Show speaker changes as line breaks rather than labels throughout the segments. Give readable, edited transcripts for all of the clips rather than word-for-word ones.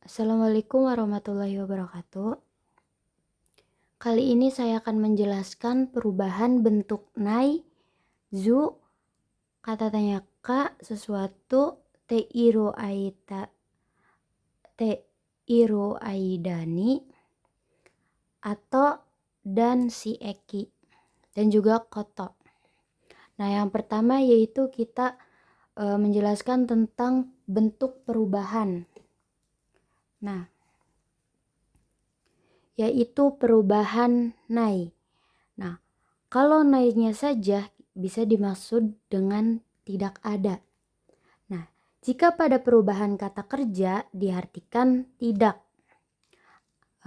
Assalamualaikum warahmatullahi wabarakatuh. Kali ini saya akan menjelaskan perubahan bentuk nai, zu, kata tanya ka, sesuatu, te iro aidani, atau dan si eki, dan juga koto. Nah, yang pertama yaitu kita menjelaskan tentang bentuk perubahan. Nah, yaitu perubahan nai. Nah, kalau nainya saja bisa dimaksud dengan tidak ada. Nah, jika pada perubahan kata kerja diartikan tidak.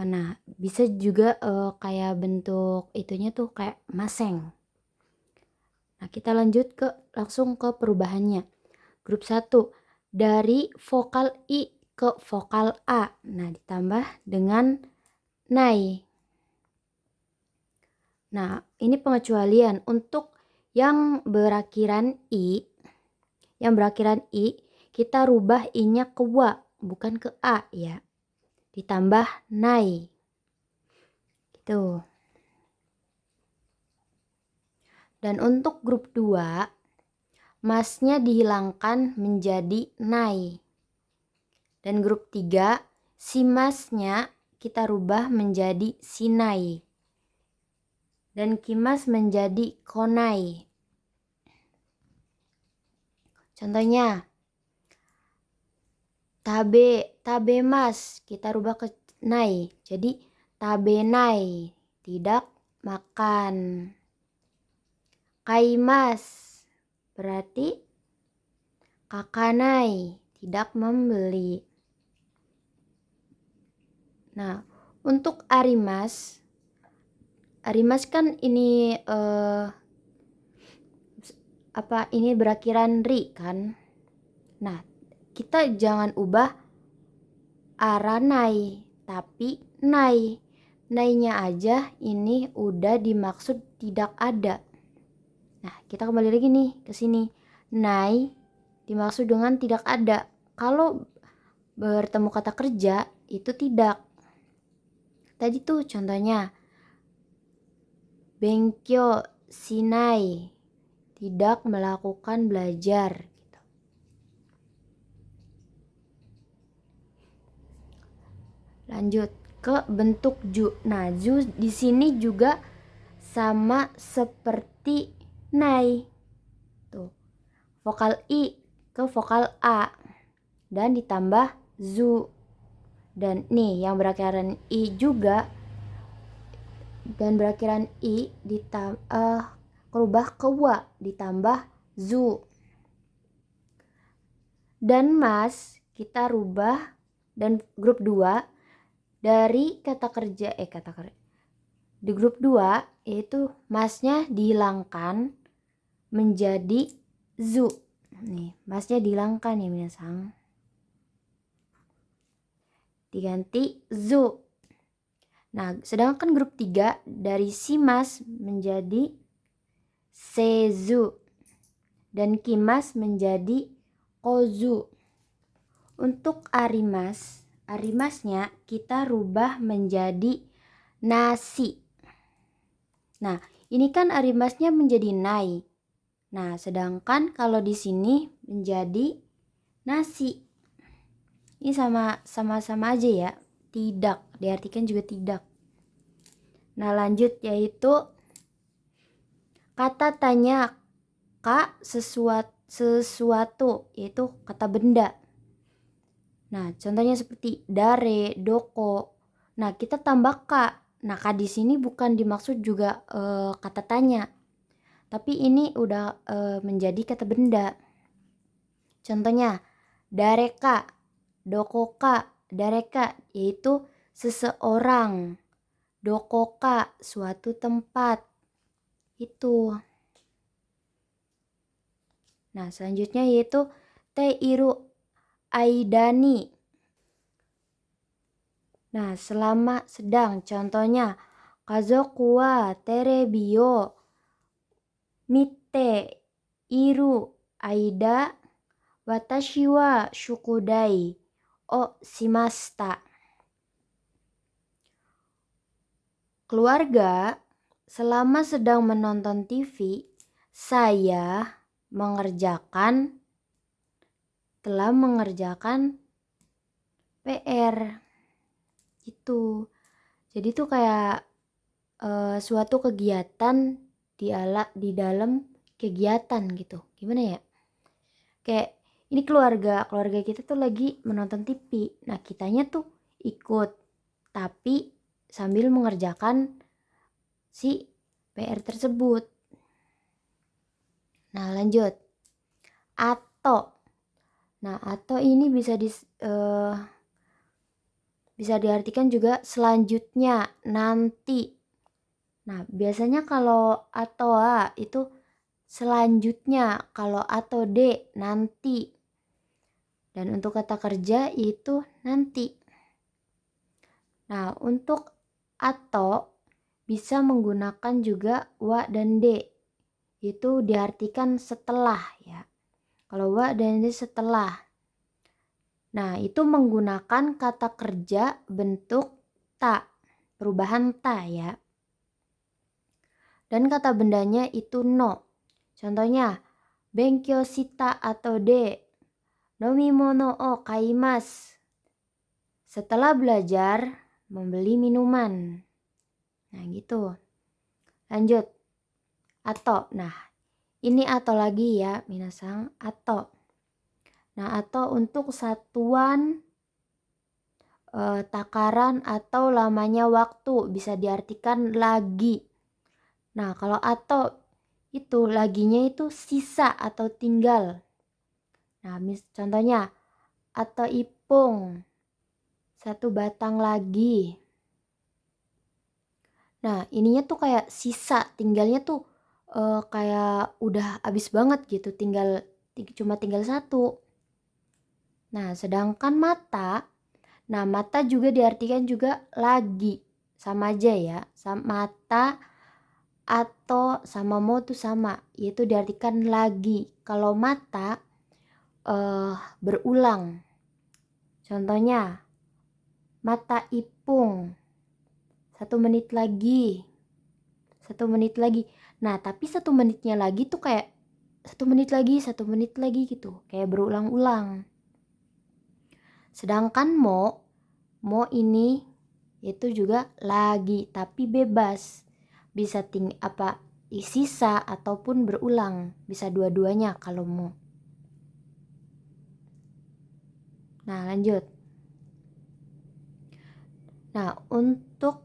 Nah, bisa juga kayak bentuk itunya tuh kayak maseng. Nah, kita lanjut langsung ke perubahannya. Grup 1, dari vokal I ke vokal A. Nah, ditambah dengan nai. Nah, ini pengecualian untuk yang berakhiran I, kita rubah I-nya ke wa, bukan ke A ya. Ditambah nai. Gitu. Dan untuk grup 2, masnya dihilangkan menjadi nai. Dan grup 3, si masnya kita rubah menjadi sinai. Dan kimas menjadi konai. Contohnya, tabe mas kita rubah ke nai. Jadi tabe nai, tidak makan. Kaimas berarti kakanai, tidak membeli. Nah, untuk arimas kan ini ini berakhiran ri kan. Nah, kita jangan ubah aranai, tapi nai. Nainya aja ini udah dimaksud tidak ada. Nah, kita kembali lagi nih ke sini. Nai dimaksud dengan tidak ada. Kalau bertemu kata kerja itu tidak. Tadi tuh contohnya benkyo sinai, tidak melakukan belajar gitu. Lanjut ke bentuk ju. Nah, ju di sini juga sama seperti nai. Tuh. Vokal I ke vokal A dan ditambah zu. Dan nih yang berakhiran I juga dan berakhiran I kerubah ke wa ditambah zu. Dan mas kita rubah dan grup 2 dari kata kerja di grup 2 yaitu masnya dihilangkan menjadi zu. Nih, masnya dihilangkan ya minasang. Diganti zu. Nah, sedangkan grup 3 dari si mas menjadi sezu dan kimas menjadi kozu. Untuk arimasnya kita rubah menjadi nasi. Nah, ini kan arimasnya menjadi nai. Nah, sedangkan kalau di sini menjadi nasi. Ini sama-sama aja ya. Tidak, diartikan juga tidak. Nah, lanjut yaitu kata tanya ka sesuatu yaitu kata benda. Nah, contohnya seperti dare, doko. Nah, kita tambah ka. Nah, ka di sini bukan dimaksud juga kata tanya. Tapi ini udah menjadi kata benda. Contohnya dareka, dokoka, dareka yaitu seseorang. Dokoka suatu tempat. Itu. Nah, selanjutnya yaitu teiru aidani. Nah, selama sedang, contohnya kazoku wa terebi o mite iru aida watashi wa shukudai o shimashita. Keluarga, selama sedang menonton TV, saya telah mengerjakan PR. Gitu. Jadi tuh kayak suatu kegiatan di dalam kegiatan gitu. Gimana ya? Kayak ini keluarga kita tuh lagi menonton TV. Nah, kitanya tuh ikut, tapi sambil mengerjakan si PR tersebut. Nah, lanjut. Atau. Nah, atau ini bisa diartikan juga selanjutnya, nanti. Nah, biasanya kalau atau itu selanjutnya, kalau atau D nanti. Dan untuk kata kerja itu nanti. Nah, untuk atau bisa menggunakan juga wa dan D. Itu diartikan setelah ya. Kalau wa dan D setelah. Nah, itu menggunakan kata kerja bentuk ta, perubahan ta ya. Dan kata bendanya itu no. Contohnya, benkyou shita atau de nomimono o kaimasu. Setelah belajar, membeli minuman. Nah, gitu. Lanjut. Atau. Nah, ini atau lagi ya, minasang. Atau. Nah, atau untuk satuan takaran atau lamanya waktu bisa diartikan lagi. Nah, kalau atau itu laginya itu sisa atau tinggal. Nah, contohnya atau ipung, satu batang lagi. Nah, ininya tuh kayak sisa, tinggalnya tuh kayak udah habis banget gitu, cuma tinggal satu. Nah, sedangkan mata, nah mata juga diartikan juga lagi, sama aja ya, sama mata atau sama mo tuh sama, yaitu diartikan lagi. Kalau mata berulang. Contohnya, mata ipung, 1 menit lagi. 1 menit lagi. Nah, tapi 1 menitnya lagi tuh kayak 1 menit lagi, 1 menit lagi gitu. Kayak berulang-ulang. Sedangkan mo ini itu juga lagi, tapi bebas. Bisa sisa ataupun berulang. Bisa dua-duanya kalau mo. Nah, lanjut. Nah, untuk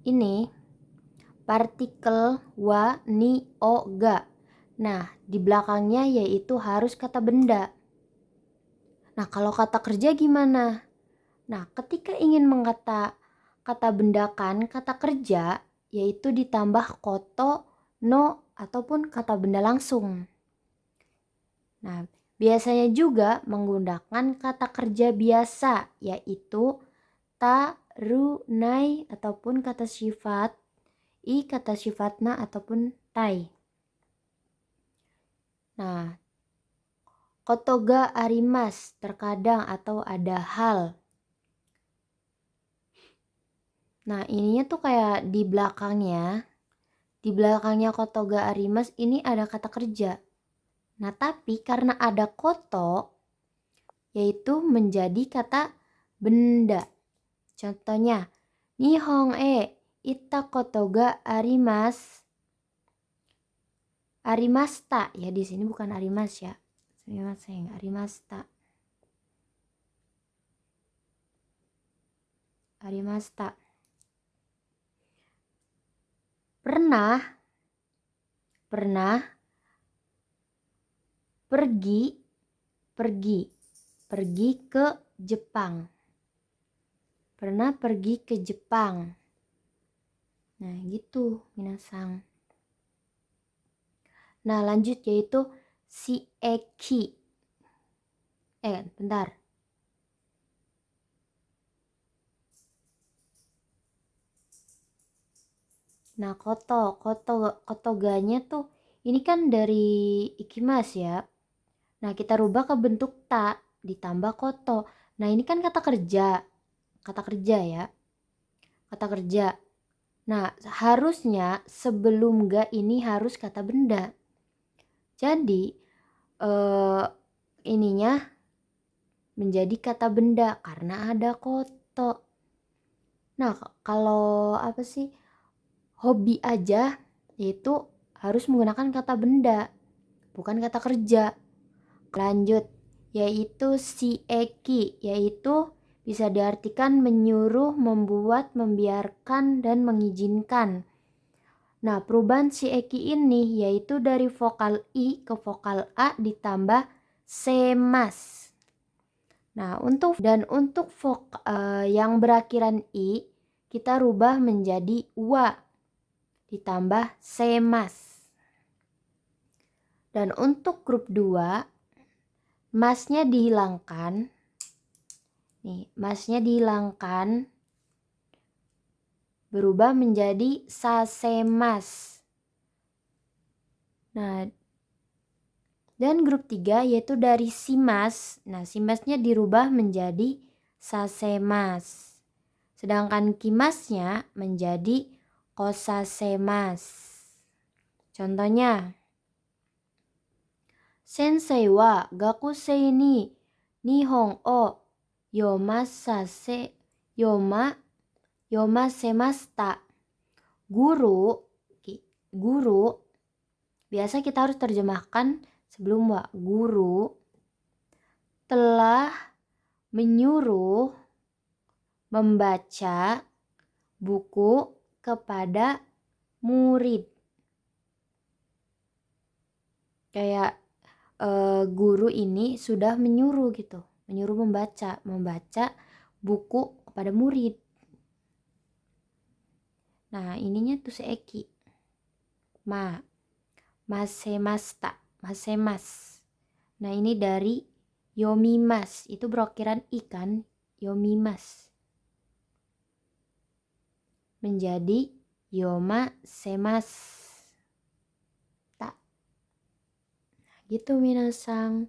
ini partikel wa, ni, o, ga. Nah, di belakangnya yaitu harus kata benda. Nah, kalau kata kerja gimana? Nah, ketika ingin kata bendakan kata kerja, yaitu ditambah koto, no, ataupun kata benda langsung. Nah, biasanya juga menggunakan kata kerja biasa, yaitu ta, ru, nai, ataupun kata sifat, kata sifatna, ataupun tai. Nah, kotoga arimas, terkadang atau ada hal. Nah, ininya tuh kayak di belakangnya kotoga arimas ini ada kata kerja. Nah, tapi karena ada koto, yaitu menjadi kata benda. Contohnya, nihon itta kotoga arimasta. Ya, di sini bukan arimas ya. Sumimasen, arimasta. Pernah pergi ke Jepang. Pernah pergi ke Jepang. Nah, gitu minasang. Nah, lanjut yaitu si eki. Bentar. Nah, kotoganya tuh ini kan dari ikimas ya. Nah, kita rubah ke bentuk ta. ditambah koto. Nah, ini kan kata kerja. Kata kerja ya. Kata kerja. Nah, harusnya sebelum ga ini harus kata benda. Jadi, ininya menjadi kata benda karena ada koto. Nah, kalau apa sih? Hobi aja itu harus menggunakan kata benda, bukan kata kerja. Lanjut, yaitu si eki, yaitu bisa diartikan menyuruh, membuat, membiarkan, dan mengizinkan. Nah, perubahan si eki ini yaitu dari vokal i ke vokal a ditambah semas. Nah, untuk yang berakhiran i kita rubah menjadi wa ditambah semas. Dan untuk grup 2 masnya dihilangkan. Nih, masnya dihilangkan berubah menjadi sasemas. Nah, dan grup 3 yaitu dari simas. Nah, simasnya dirubah menjadi sasemas. Sedangkan kimasnya menjadi kosasemas. Contohnya, Sensei wa gakusei ni nihon o yomasemashita. Guru, biasa kita harus terjemahkan sebelum wa. Guru telah menyuruh membaca buku kepada murid. Kayak guru ini sudah menyuruh gitu, menyuruh membaca buku kepada murid. Nah, ininya tuh seeki. Masemasta, masemas. Nah, ini dari yomimas, itu berakhiran ikan, yomimas. Menjadi yoma semas. Gitu minasang.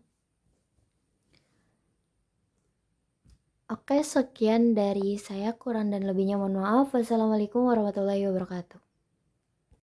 Oke, sekian dari saya, kurang dan lebihnya mohon maaf. Wassalamualaikum warahmatullahi wabarakatuh.